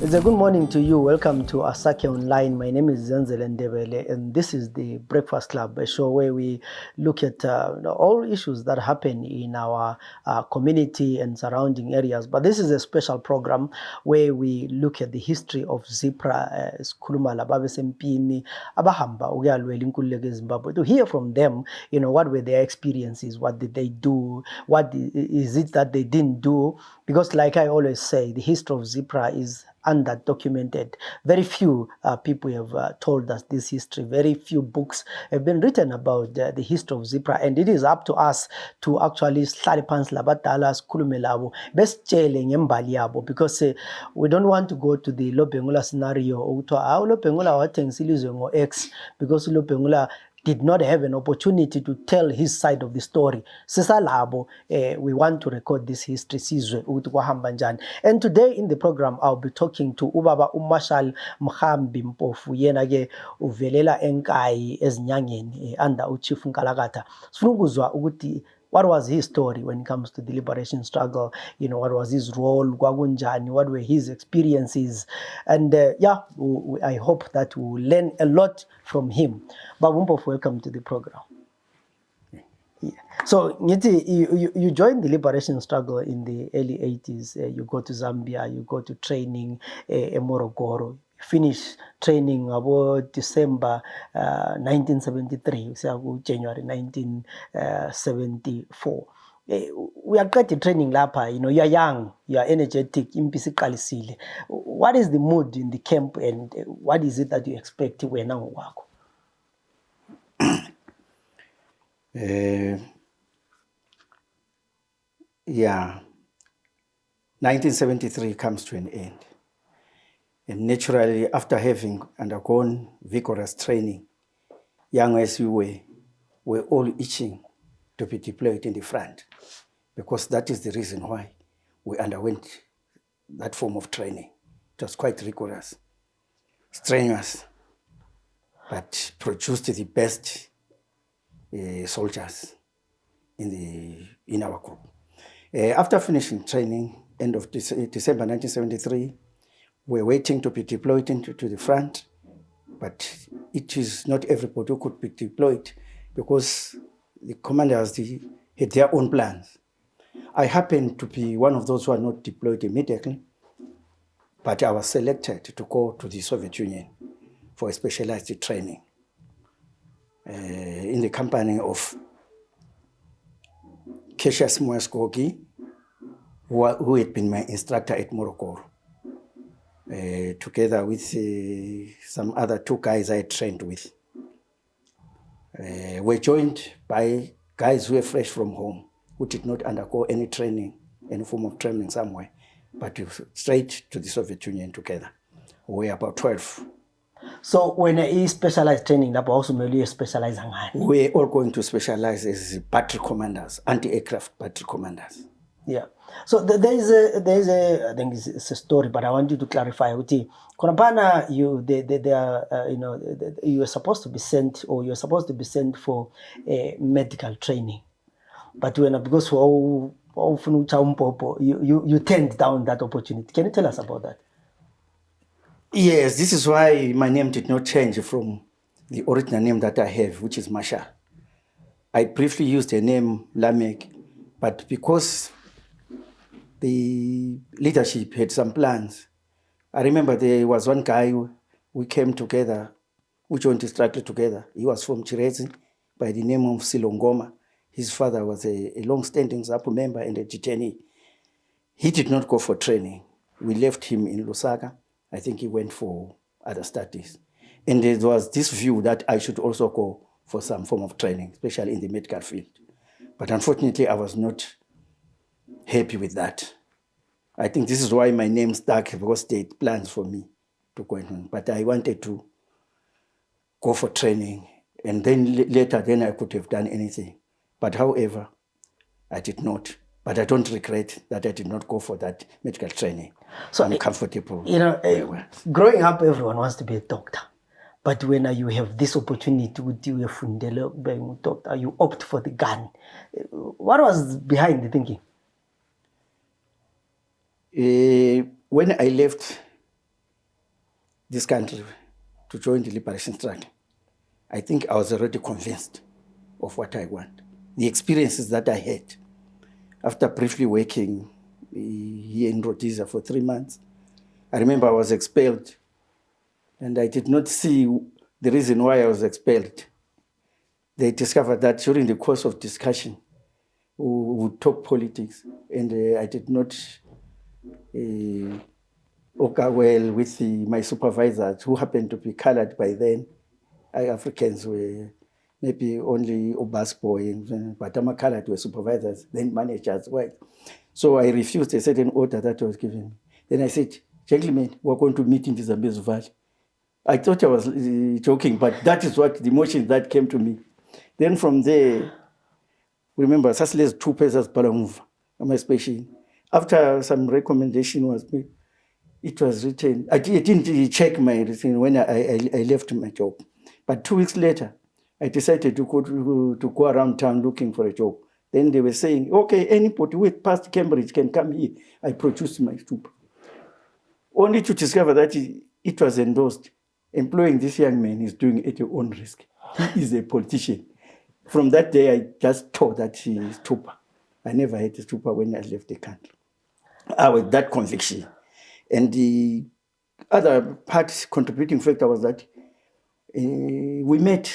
It's a good morning to you. Welcome to Asake Online. My name is Zenzele and Ndebele, and this is the Breakfast Club, a show where we look at all issues that happen in our community and surrounding areas. But this is a special program where we look at the history of ZIPRA, Sikhuluma lababe sempini, abahamba ukuyalwela inkululeko eZimbabwe, to hear from them, what were their experiences, what did they do, what is it that they didn't do, because like I always say, the history of ZIPRA is underdocumented. Very few people have told us this history. Very few books have been written about the history of ZIPRA, and it is up to us to actually hlale phansi labadala sikhulume labo besitshele ngembali yabo, because we don't want to go to the Lobengula scenario ukuthiwa uLobengula wathengisa ilizwe ngo-X because uLobengula did not have an opportunity to tell his side of the story. Sisalabo, we want to record this history sizwe ukuthi kwahamba njani. And today in the program I'll be talking to ubaba Marshal Mhambi Mpofu, yena ke uvelela enkayi ezinyangeni under uChief Nkalakatha. Sifuna ukuzwa ukuthi what was his story when it comes to the liberation struggle? What was his role? Kwakunjani? What were his experiences? And I hope that we will learn a lot from him. Baba Mpofu, welcome to the program. Yeah. So, you joined the liberation struggle in the early 80s. You go to Zambia, you go to training in Morogoro. Finish training about December 1973, so January 1974. We are getting training lapha, you are young, you are energetic, impisi qalisile. What is the mood in the camp, and what is it that you expect when you work? Yeah, 1973 comes to an end. And naturally, after having undergone vigorous training, young as we were all itching to be deployed in the front, because that is the reason why we underwent that form of training. It was quite rigorous, strenuous, but produced the best soldiers in our group. After finishing training, end of December 1973, we're waiting to be deployed into the front, but it is not everybody who could be deployed because the commanders had their own plans. I happened to be one of those who are not deployed immediately, but I was selected to go to the Soviet Union for a specialized training in the company of Cassius Moeskogi, who had been my instructor at Morogoro. Together with some other two guys I had trained with. We're joined by guys who were fresh from home, who did not undergo any training, any form of training somewhere, but straight to the Soviet Union together. We were about 12. So when you specialized training, that also mainly specialized on. We're all going to specialize as battery commanders, anti-aircraft battery commanders. Yeah. So there is a I think it's a story, but I want you to clarify. Konapana, you were supposed to be sent, or you're supposed to be sent for medical training, but because you turned down that opportunity. Can you tell us about that? Yes, this is why my name did not change from the original name that I have, which is Marshal. I briefly used the name Lamek, but because the leadership had some plans. I remember there was one guy we came together, we joined the struggle together. He was from Chirezi by the name of Silongoma. His father was a long-standing ZAPU member and a detainee. He did not go for training. We left him in Lusaka. I think he went for other studies. And there was this view that I should also go for some form of training, especially in the medical field. But unfortunately, I was not happy with that. I think this is why my name stuck, because they had plans for me to go in. But I wanted to go for training, and then later I could have done anything. But however, I did not. But I don't regret that I did not go for that medical training. So I'm comfortable. Growing up, everyone wants to be a doctor. But when you have this opportunity to do a fundelo being a doctor, you opt for the gun. What was behind the thinking? When I left this country to join the liberation struggle, I think I was already convinced of what I want. The experiences that I had after briefly working here in Rhodesia for 3 months, I remember I was expelled, and I did not see the reason why I was expelled. They discovered that during the course of discussion, we would talk politics, and I did not occur well with my supervisors, who happened to be colored by then. Africans were maybe only Obasboy, but colored were supervisors, then managers. Right? So I refused a certain order that was given. Then I said, gentlemen, we're going to meet in the Zambezi Valley. I thought I was joking, but that is what the emotion that came to me. Then from there, remember, Sasile's 2 pesos Balamuva, my special. After some recommendation was made, it was written. I didn't check my written when I left my job. But 2 weeks later, I decided to go around town looking for a job. Then they were saying, okay, anybody with past Cambridge can come here. I produced my stupa. Only to discover that it was endorsed. Employing this young man is doing it at your own risk. He is a politician. From that day, I just thought that he is stupa. I never had a stupa when I left the country. I was that conviction. And the other part, contributing factor, was that we met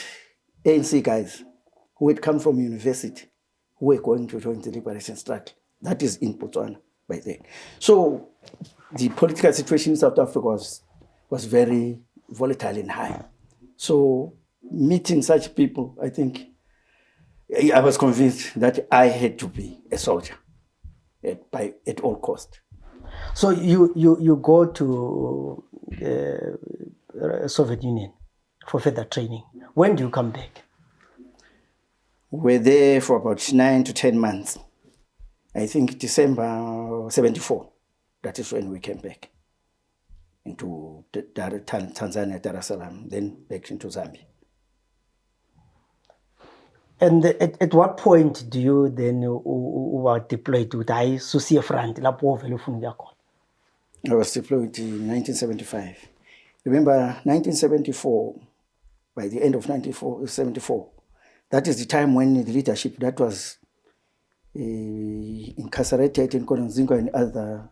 ANC guys who had come from university, who were going to join the liberation struggle. That is in Botswana by then. So the political situation in South Africa was very volatile and high. So meeting such people, I think, I was convinced that I had to be a soldier at all cost. So you go to Soviet Union for further training. When do you come back? We were there for about 9 to 10 months. I think December 74. That is when we came back into Tanzania, Dar es Salaam, then back into Zambia. And at what point do you then were deployed with I Susie front? I was deployed in 1975. Remember, 1974, by the end of 1974, that is the time when the leadership that was incarcerated in Kononzingo and other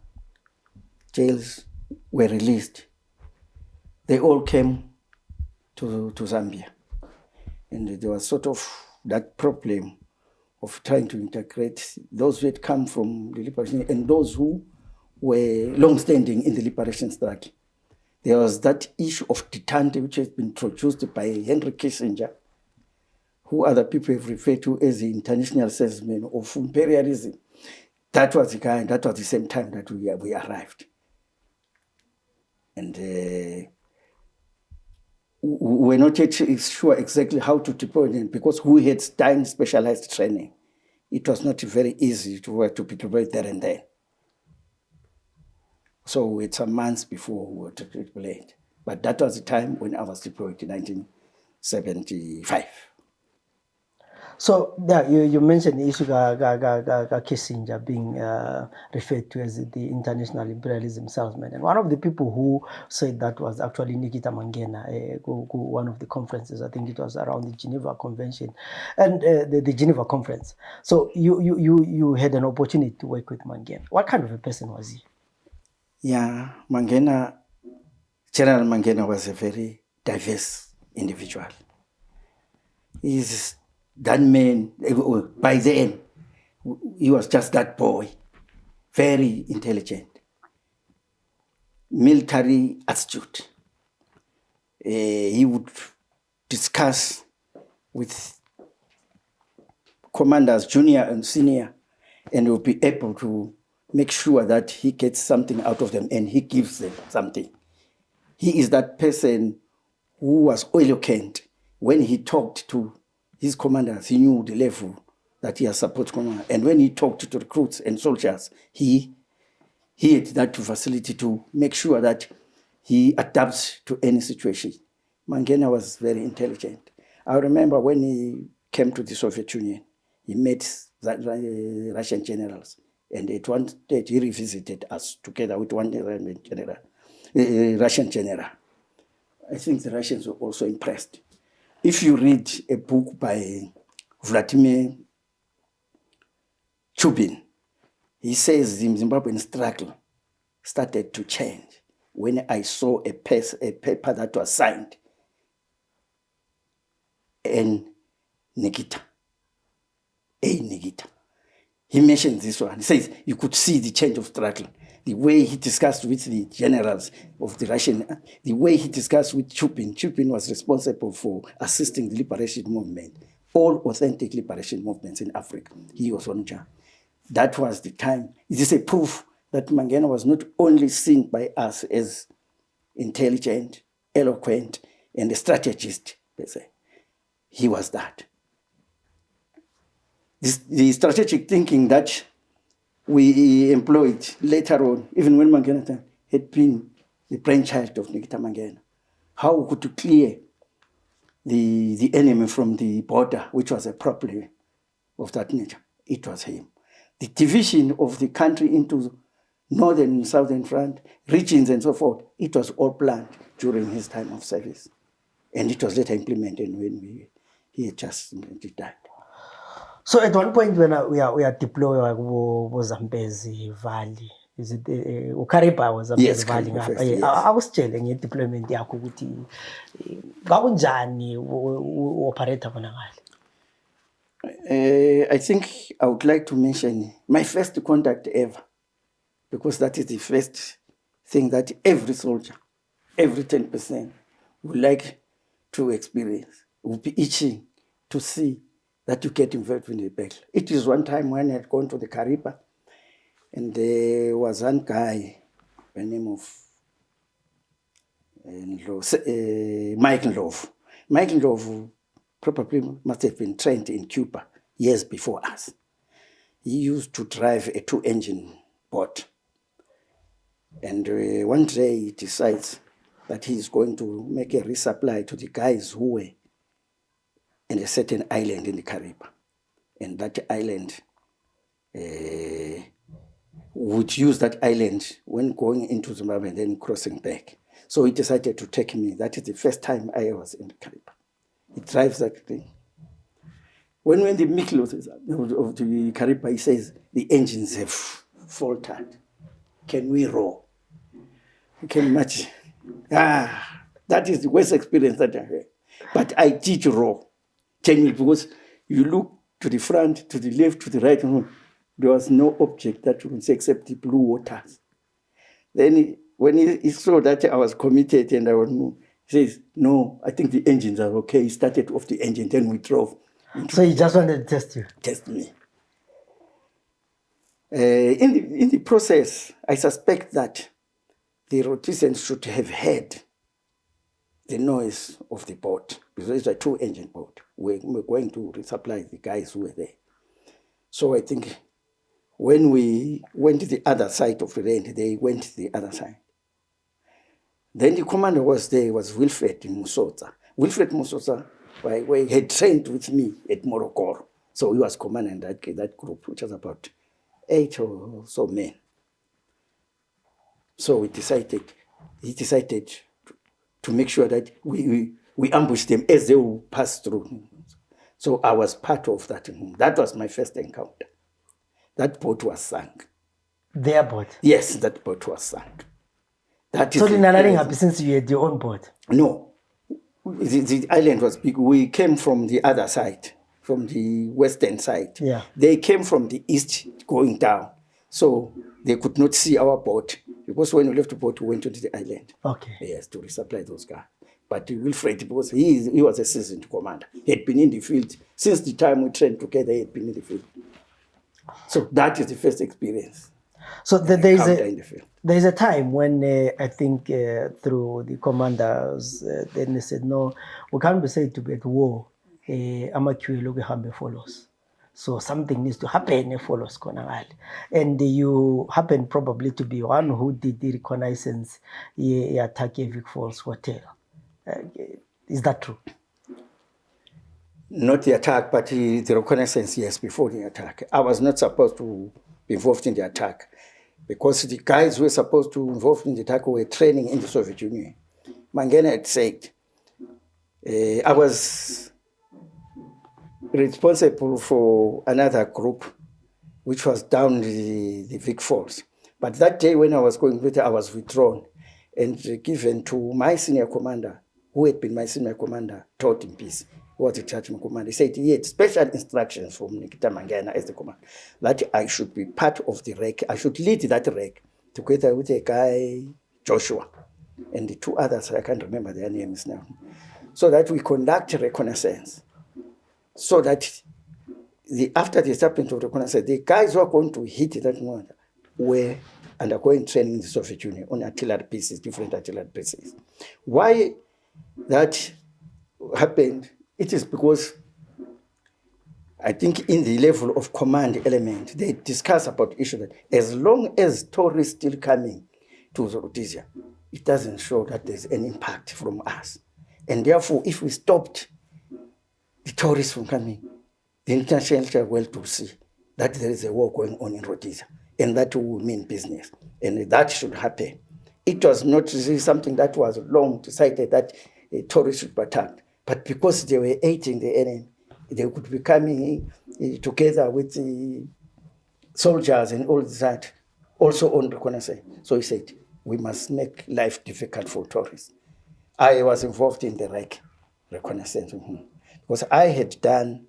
jails were released. They all came to Zambia. And there was sort of that problem of trying to integrate those who had come from the liberation and those who were long-standing in the liberation struggle. There was that issue of detente, which has been introduced by Henry Kissinger, who other people have referred to as the international salesman of imperialism. That was the guy, that was the same time that we arrived. And we were not yet sure exactly how to deploy them because we had done specialized training. It was not very easy to be deployed there and then. So it's some months before we were deployed. But that was the time when I was deployed in 1975. So yeah, you mentioned the issue Kissinger being referred to as the international imperialism salesman, and one of the people who said that was actually Nikita Mangena, one of the conferences. I think it was around the Geneva Convention and the Geneva Conference. So you had an opportunity to work with Mangena. What kind of a person was he? Yeah, General Mangena was a very diverse individual. He's that man, by then, he was just that boy, very intelligent, military astute. He would discuss with commanders, junior and senior, and would be able to make sure that he gets something out of them and he gives them something. He is that person who was eloquent. When he talked to his commanders, he knew the level that he has support command. And when he talked to recruits and soldiers, he had that facility to make sure that he adapts to any situation. Mangena was very intelligent. I remember when he came to the Soviet Union, he met Russian generals. And at one stage, he revisited us together with one Russian general. I think the Russians were also impressed. If you read a book by Vladimir Chubin, he says the Zimbabwean struggle started to change when I saw a paper that was signed and Nikita. He mentions this one. He says you could see the change of struggle. The way he discussed with the generals of the Russian, the way he discussed with Chupin. Chupin was responsible for assisting the liberation movement, all authentic liberation movements in Africa. He was one charge. That was the time. It is a proof that Mangena was not only seen by us as intelligent, eloquent, and a strategist, per se. He was that. The strategic thinking that we employed later on, even when Mangena had been the brainchild of Nikita Mangena, how we could clear the enemy from the border, which was a problem of that nature. It was him. The division of the country into northern and southern front, regions and so forth, it was all planned during his time of service. And it was later implemented when he had just died. So at one point when we are deployed was Zambezi Valley, is it Ukariba was Zambezi Valley ngapha? Yes. Awusitshele ngedeployment yakho ukuthi kwakunjani operate khona ngale? I think I would like to mention my first contact ever, because that is the first thing that every soldier, every 10% would like to experience, would be itching to see that you get involved in the battle. It is one time when I had gone to the Kariba, and there was one guy by the name of Michael Love. Michael Love probably must have been trained in Cuba years before us. He used to drive a 2-engine boat. And one day he decides that he's going to make a resupply to the guys who were in a certain island in the Caribbean. And that island would use that island when going into Zimbabwe and then crossing back. So he decided to take me. That is the first time I was in the Caribbean. He drives that thing. When we're in the middle of the Caribbean, he says, the engines have faltered. Can we row? You can imagine. That is the worst experience that I had. But I did row. Genuinely, because you look to the front, to the left, to the right, there was no object that you can see except the blue waters. Then when he saw that I was committed and I was moved, he says, no, I think the engines are okay. He started off the engine, then we drove. So he just wanted to test you? Test me. In the process, I suspect that the Rhodesians should have heard the noise of the boat, because it's a 2-engine boat. We're going to resupply the guys who were there. So I think when we went to the other side of the land, they went to the other side. Then the commander was there, was Wilfred Musotsa. Wilfred Musotsa had trained with me at Morogoro. So he was commanding that group, which was about 8 or so men. So he decided to make sure that we ambush them as they will pass through. So I was part of that. That was my first encounter. That boat was sunk. Their boat? Yes, that boat was sunk. That so did nothing happen since you had your own boat? No. The island was big. We came from the other side, from the western side. Yeah. They came from the east going down. So they could not see our boat, because when we left the boat, we went into the island. Okay. Yes, to resupply those guys. But Wilfred, because he was a seasoned commander. He had been in the field. Since the time we trained together, he had been in the field. So that is the first experience. So there is a time when I think through the commanders, then they said, no, we can't be said to be at war. Mhambi follows. So something needs to happen follows Konangal. And you happen probably to be one who did the reconnaissance attack Vic Falls Hotel. Is that true? Not the attack, but the reconnaissance, yes, before the attack. I was not supposed to be involved in the attack, because the guys who were supposed to be involved in the attack were training in the Soviet Union. Mangena had said, I was responsible for another group which was down the Vic Falls. But that day when I was going with it, I was withdrawn and given to my senior commander, who had been my senior commander, taught in peace, who was the detachment commander. He said he had special instructions from Nikita Mangena as the commander, that I should be part of the wreck. I should lead that wreck together with a guy, Joshua, and the two others, I can't remember their names now, so that we conduct a reconnaissance, so that after the establishment of Reconnaissance, the guys who are going to hit that moment were undergoing training in the Soviet Union on artillery pieces, different artillery pieces. Why that happened? It is because I think in the level of command element, they discuss about issue that as long as tourists still coming to Rhodesia, it doesn't show that there's an impact from us. And therefore, if we stopped the tourists from coming, the international world to see that there is a war going on in Rhodesia, and that will mean business, and that should happen. It was not something that was long decided that tourists should be attacked, but because they were aiding the enemy, they could be coming together with the soldiers and all that, also on reconnaissance. So he said, we must make life difficult for tourists. I was involved in the reconnaissance because I had done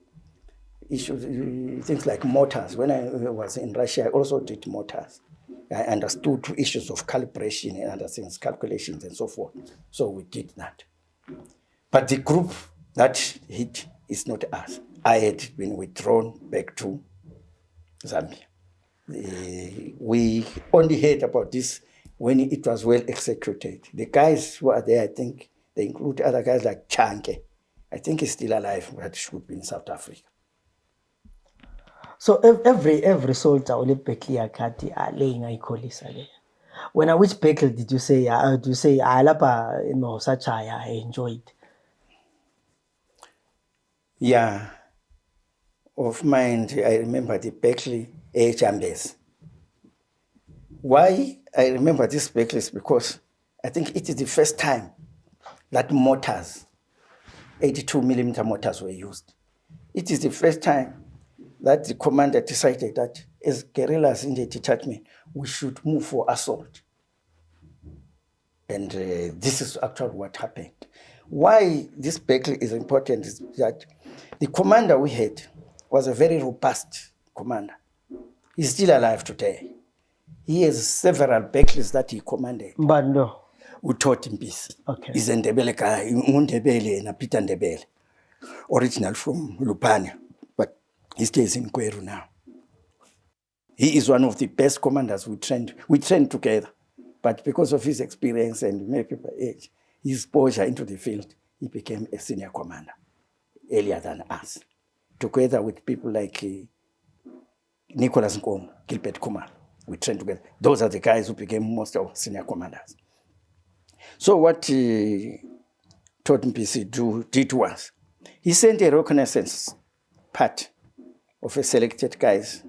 issues, things like mortars. When I was in Russia, I also did mortars. I understood issues of calibration and other things, calculations and so forth. So we did that. But the group that hit is not us. I had been withdrawn back to Zambia. We only heard about this when it was well executed. The guys who are there, I think, they include other guys like Chanke. I think he's still alive, but should be in South Africa. So every soldier will be clear cut laying a colisa. When which battle did you say? Do you say Alapa no such I enjoyed? Yeah, of mind, I remember the battle Chambers. Why I remember this battle is because I think it is the first time that mortars, 82mm mortars were used. It is the first time that the commander decided that as guerrillas in the detachment, we should move for assault. And this is actually what happened. Why this battle is important is that the commander we had was a very robust commander. He's still alive today. He has several battles that he commanded. But no. We taught him peace. Okay. He's a Ndebele guy, Ndebele and Peter Ndebele, original from Lupania, but he stays in Kweru now. He is one of the best commanders we trained. We trained together, but because of his experience and many people age, his exposure into the field, he became a senior commander earlier than us, together with people like Nicholas Nkomo, Gilbert Kumar. We trained together. Those are the guys who became most of senior commanders. So what Todd MPC did was, he sent a reconnaissance part of a selected guys.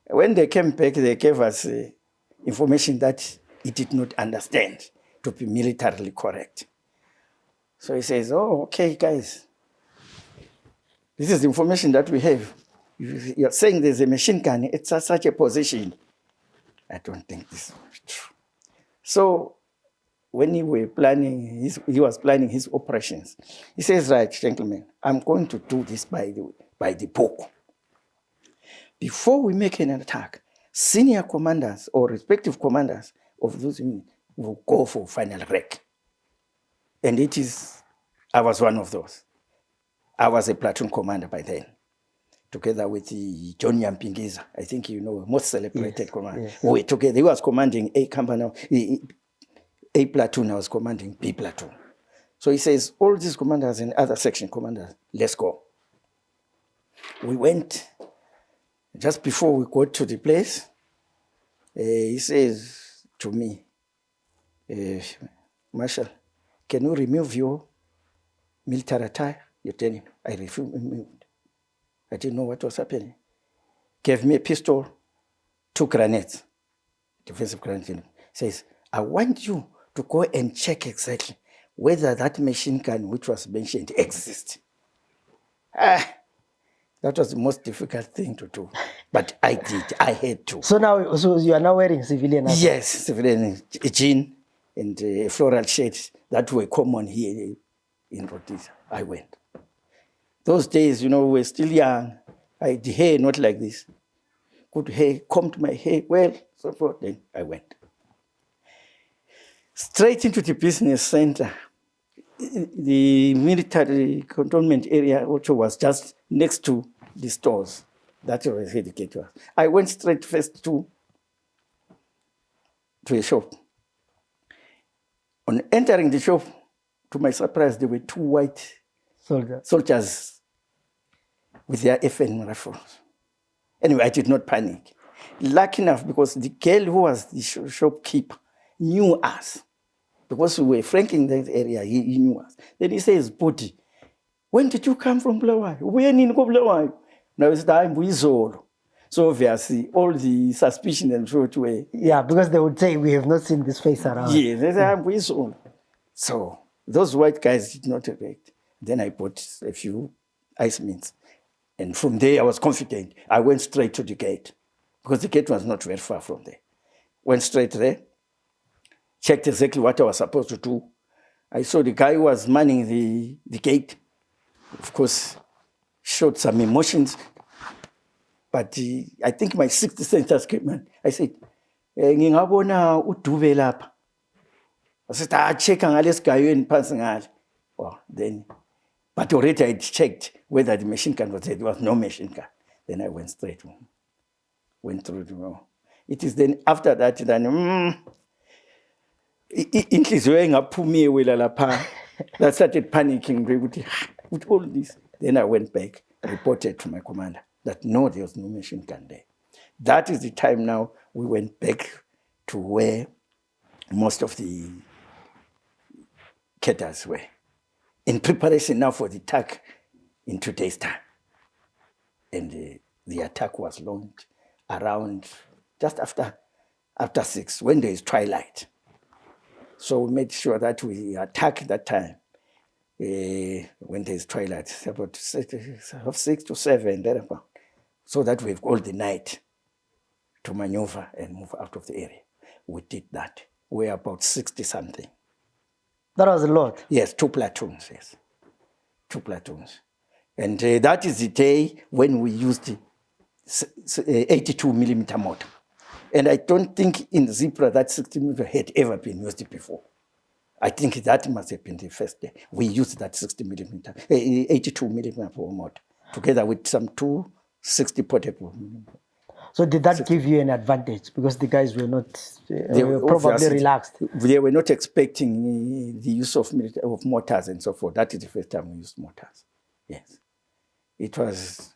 When they came back, they gave us information that he did not understand to be militarily correct. So he says, oh, okay, guys, this is the information that we have. You're saying there's a machine gun at such a position. I don't think this is true. So when he was planning his operations, he says, right, gentlemen, I'm going to do this by the book. Before we make an attack, senior commanders or respective commanders of those units will go for final wreck. And I was one of those. I was a platoon commander by then, together with the John Yampingiza, I think you know, most celebrated commander. Yes. We were together. He was commanding A company, A platoon, I was commanding B platoon. So he says, all these commanders and other section commanders, let's go. We went. Just before we got to the place, he says to me, Marshal, can you remove your military attire? You tell him, I refused. I didn't know what was happening. Gave me a pistol, 2 grenades, defensive grenades. Says, I want you to go and check exactly whether that machine gun which was mentioned exists. That was the most difficult thing to do. But I did. I had to. So now, so you are now wearing civilian attire? Yes, civilian jean and floral shades that were common here in Rhodesia. I went. Those days, we were still young. I had hair not like this. Good hair, combed my hair well, so forth. Then I went. Straight into the business center. The military cantonment area also was just next to the stores. That's where the gate was. I went straight first to a shop. On entering the shop, to my surprise, there were two white soldiers with their FN rifles. Anyway, I did not panic. Lucky enough, because the girl who was the shopkeeper knew us. Because we were flanking that area, he knew us. Then he says, "Budi, when did you come from Bulawayo? When in Bulawayo?" Now it's time we Zolo. So obviously, all the suspicion and truth were... Yeah, because they would say, we have not seen this face around. Yeah, they say, we Zolo. So those white guys did not react. Then I bought a few ice mints. And from there, I was confident. I went straight to the gate, because the gate was not very far from there. Went straight there, checked exactly what I was supposed to do. I saw the guy who was manning the gate. Of course, showed some emotions. But I think my sixth sense just came in. I said, ngingabona uDube lapha. I said, check ngales guy and passing out. Well, then, but already I checked whether the machine gun was there. There was no machine gun. Then I went straight home. Went through the wall. It is then after that, I started panicking with all this. Then I went back, reported to my commander that no, there was no machine gun there. That is the time now we went back to where most of the cadres were, in preparation now for the attack in 2 days' time. And the attack was launched around just after 6, when there is twilight. So we made sure that we attack that time when there is twilight, about 6 to 7, thereabout, so that we have all the night to maneuver and move out of the area. We did that. We're about 60-something. That was a lot. Yes, 2 platoons, yes. 2 platoons. And that is the day when we used the 82mm mortar. And I don't think in ZIPRA that 60mm had ever been used before. I think that must have been the first day. We used that 82mm mortar, together with some 260 portable. So did that give you an advantage? Because the guys were not, they were probably relaxed. They were not expecting the use of mortars and so forth. That is the first time we used mortars. Yes. It was,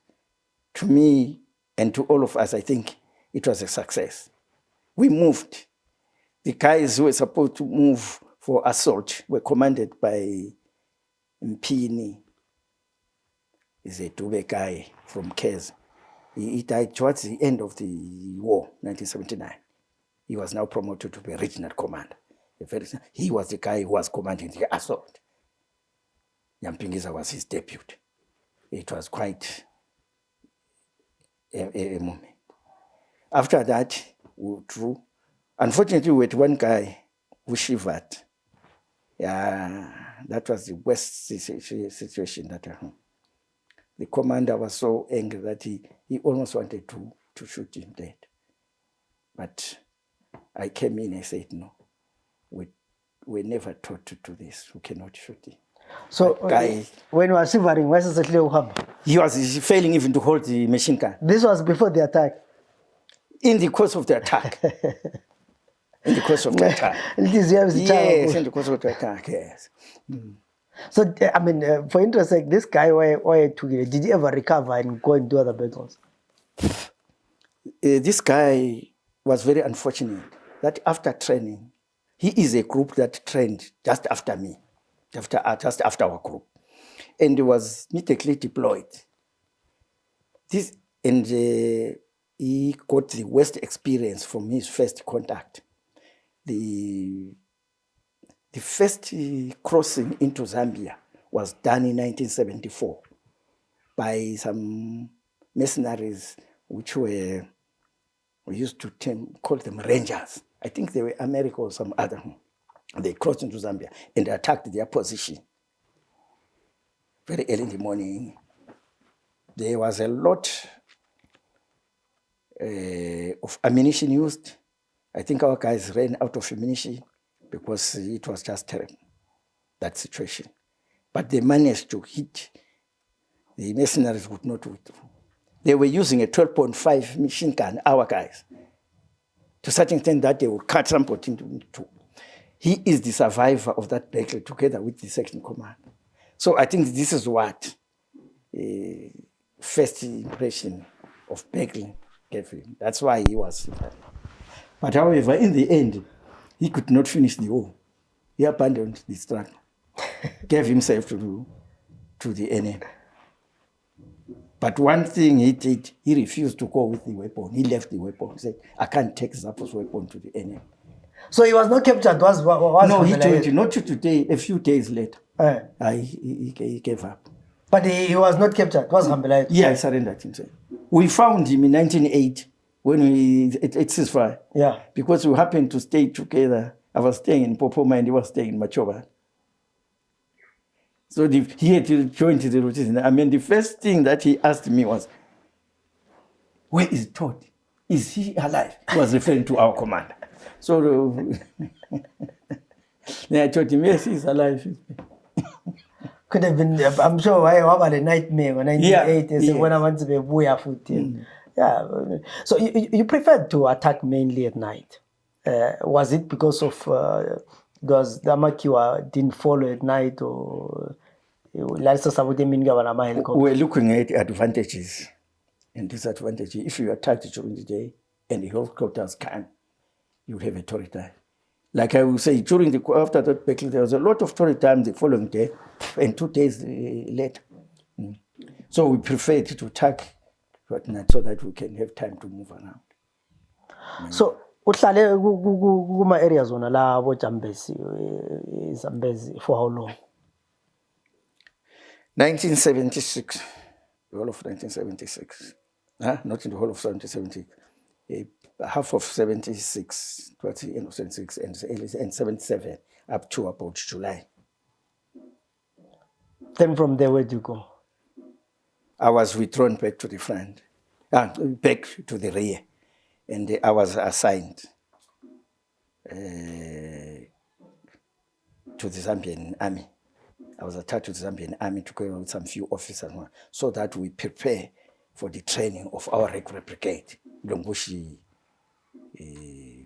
to me and to all of us, I think it was a success. We moved. The guys who were supposed to move for assault were commanded by Mpini. He's a Dube guy from Kez. He died towards the end of the war, 1979. He was now promoted to be a regional commander. He was the guy who was commanding the assault. Yampingiza was his deputy. It was quite a moment. After that, we withdrew. Unfortunately, we had one guy who shivered. Yeah, that was the worst situation that happened. The commander was so angry that he almost wanted to shoot him dead. But I came in and said, no, we never taught to do this. We cannot shoot him. So when you were shivering, why is it he was failing even to hold the machine gun. This was before the attack? In the course of the attack. In the course of the attack. Yes, in the course of the attack, yes. Mm. So, I mean, for interest sake, this guy, why did he ever recover and go and do other battles? This guy was very unfortunate that after training, he is a group that trained just after me, just after our group. And he was immediately deployed. He got the worst experience from his first contact. The the first crossing into Zambia was done in 1974 by some mercenaries which we used to call them Rangers. I think they were America or some other. They crossed into Zambia and attacked their position very early in the morning. There was a lot of ammunition used. I think our guys ran out of ammunition because it was just terrible, that situation. But they managed to hit. The mercenaries would not withdraw. They were using a 12.5 machine gun, our guys, to such an extent that they would cut somebody into two. He is the survivor of that battle together with the section command. So I think this is what first impression of battle gave him. That's why he was. But however, in the end, he could not finish the war. He abandoned the struggle, gave himself to the enemy. But one thing he did, he refused to go with the weapon. He left the weapon. He said, I can't take Zapo's weapon to the enemy. So he was not captured? No, he told you, not today, a few days later. He gave up. But he was not captured? Was Hambelai? Yeah, he surrendered himself. We found him in 1908 when it ceasefire. Yeah. Because we happened to stay together. I was staying in Popoma and he was staying in Machoba. So he had to join the rotation. I mean, the first thing that he asked me was, where is Todd? Is he alive? He was referring to our commander. So then I told him, yes, he's alive. Could have been, I'm sure, why about a nightmare when 1980 when I went to be Buya foot. Yeah. So you preferred to attack mainly at night. Was it because of does the Amakiwa didn't follow at night, or we're looking at advantages and disadvantages. If you attack during the day and the helicopters come, you have a torrid time. Like I will say, after that battle, there was a lot of torrid time the following day and 2 days later. So we preferred to attack at night so that we can have time to move around. So uhlale kuma areas zona la bo Zambezi for how long? 1976, the whole of 1976. Not in the whole of 1976. Half of 76, towards the end of 76 and 77, up to about July. Then from there, where do you go? I was withdrawn back to the front, back to the rear, and I was assigned to the Zambian army. I was attached to the Zambian army to go with some few officers so that we prepare for the training of our regular brigade, Lombushi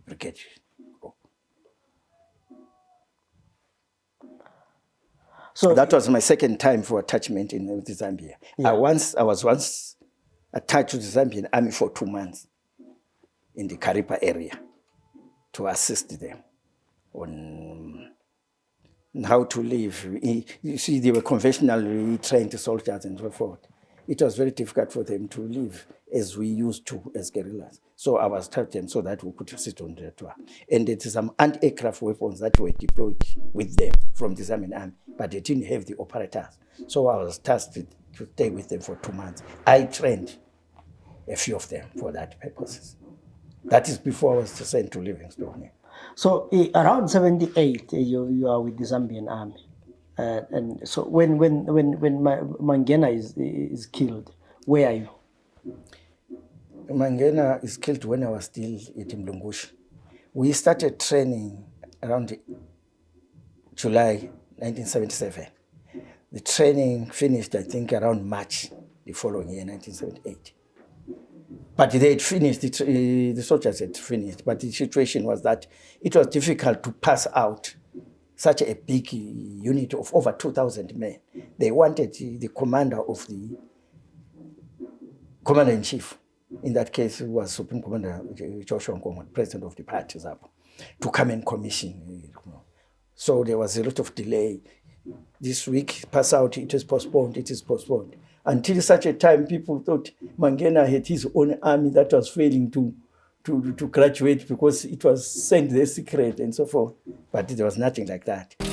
Brigade. So that was my second time for attachment in the Zambia. Yeah. I was once attached to the Zambian army for 2 months in the Karipa area to assist them on how to live. You see, they were conventionally trained soldiers and so forth. It was very difficult for them to live as we used to as guerrillas. So I was taught them so that we could sit on the tour. And there is some anti-aircraft weapons that were deployed with them from the Zambian army, but they didn't have the operators. So I was tasked to stay with them for 2 months. I trained a few of them for that purposes. That is before I was sent to Livingstone. So around 78, you are with the Zambian army. And so when Mangena is killed, where are you? Mangena is killed when I was still at Mlungushi. We started training around July 1977. The training finished, I think, around March the following year, 1978. But they had finished, the soldiers had finished, but the situation was that it was difficult to pass out such a big unit of over 2,000 men. They wanted the commander of the commander-in-chief, in that case, who was Supreme Commander Joshua Nkomo, president of the party, to come and commission. So there was a lot of delay. This week, pass out, it is postponed. Until such a time, people thought Mangena had his own army that was failing to graduate because it was sent there secret and so forth. but there was nothing like that.